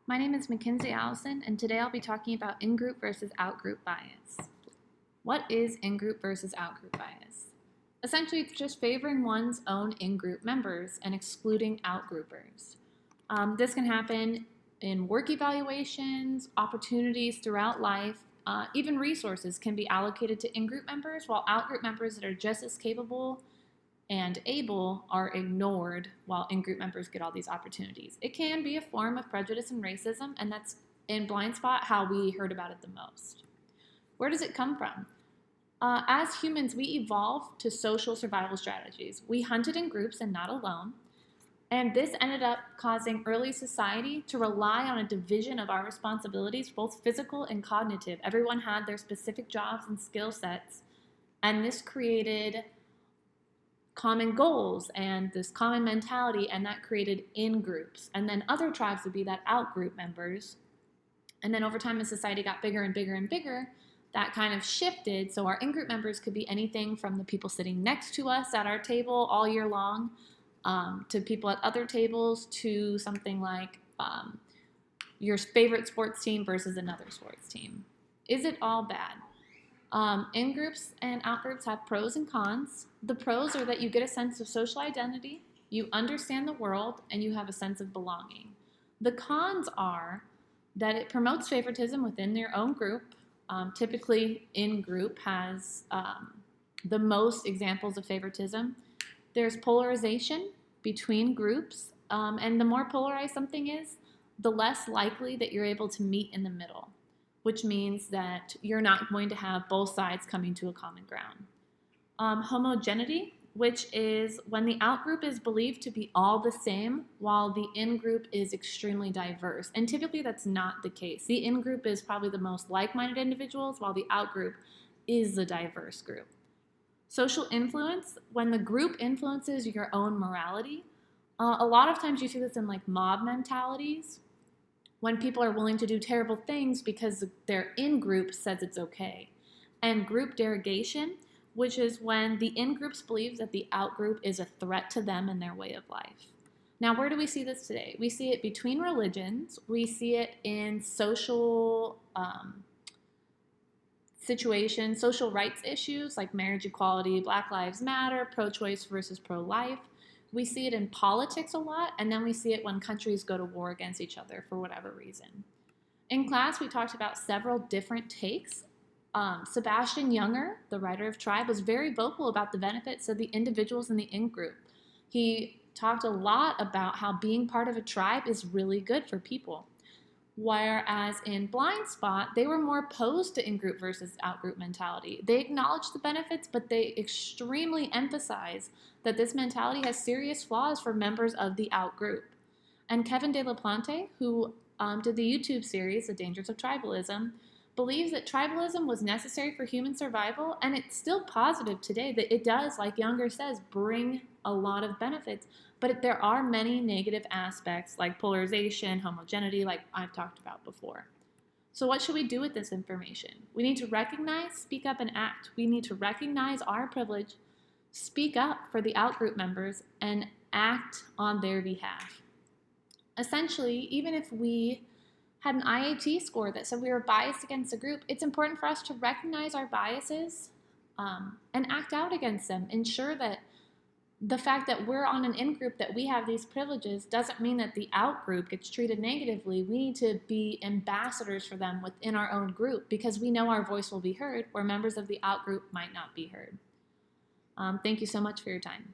My name is Mackenzie Allison, and today I'll be talking about in-group versus out-group bias. What is in-group versus out-group bias? Essentially, it's just favoring one's own in-group members and excluding out-groupers. This can happen in work evaluations, opportunities throughout life, even resources can be allocated to in-group members, while out-group members that are just as capable and able are ignored while in-group members get all these opportunities. It can be a form of prejudice and racism, and that's in Blind Spot how we heard about it the most. Where does it come from? As humans, we evolved to social survival strategies. We hunted in groups and not alone, and this ended up causing early society to rely on a division of our responsibilities, both physical and cognitive. Everyone had their specific jobs and skill sets, and this created common goals and this common mentality, and that created in-groups. And then other tribes would be that out-group members. And then over time, as society got bigger and bigger and bigger, that kind of shifted. So our in-group members could be anything from the people sitting next to us at our table all year long, to people at other tables, to something like your favorite sports team versus another sports team. Is it all bad? In-groups and out-groups have pros and cons. The pros are that you get a sense of social identity, you understand the world, and you have a sense of belonging. The cons are that it promotes favoritism within their own group. Typically, in-group has the most examples of favoritism. There's polarization between groups, and the more polarized something is, the less likely that you're able to meet in the middle, which means that you're not going to have both sides coming to a common ground. Homogeneity, which is when the out-group is believed to be all the same, while the in-group is extremely diverse. And typically that's not the case. The in-group is probably the most like-minded individuals, while the out-group is the diverse group. Social influence, when the group influences your own morality. A lot of times you see this in like mob mentalities, when people are willing to do terrible things because their in-group says it's okay. And group derogation, which is when the in-groups believe that the out-group is a threat to them and their way of life. Now, where do we see this today? We see it between religions. We see it in social situations, social rights issues like marriage equality, Black Lives Matter, pro-choice versus pro-life. We see it in politics a lot, and then we see it when countries go to war against each other for whatever reason. In class, we talked about several different takes. Sebastian Junger, the writer of Tribe, was very vocal about the benefits of the individuals in the in-group. He talked a lot about how being part of a tribe is really good for people. Whereas in Blind Spot, they were more opposed to in-group versus out-group mentality. They acknowledge the benefits, but they extremely emphasize that this mentality has serious flaws for members of the out-group. And Kevin De La Plante, who did the YouTube series, The Dangers of Tribalism, believes that tribalism was necessary for human survival, and it's still positive today that it does, like Junger says, bring a lot of benefits. But there are many negative aspects like polarization, homogeneity, like I've talked about before. So what should we do with this information? We need to recognize, speak up, and act. We need to recognize our privilege, speak up for the out-group members, and act on their behalf. Essentially, even if we had an IAT score that said we were biased against a group, it's important for us to recognize our biases and act out against them. Ensure that the fact that we're on an in-group, that we have these privileges, doesn't mean that the out-group gets treated negatively. We need to be ambassadors for them within our own group, because we know our voice will be heard where members of the out-group might not be heard. Thank you so much for your time.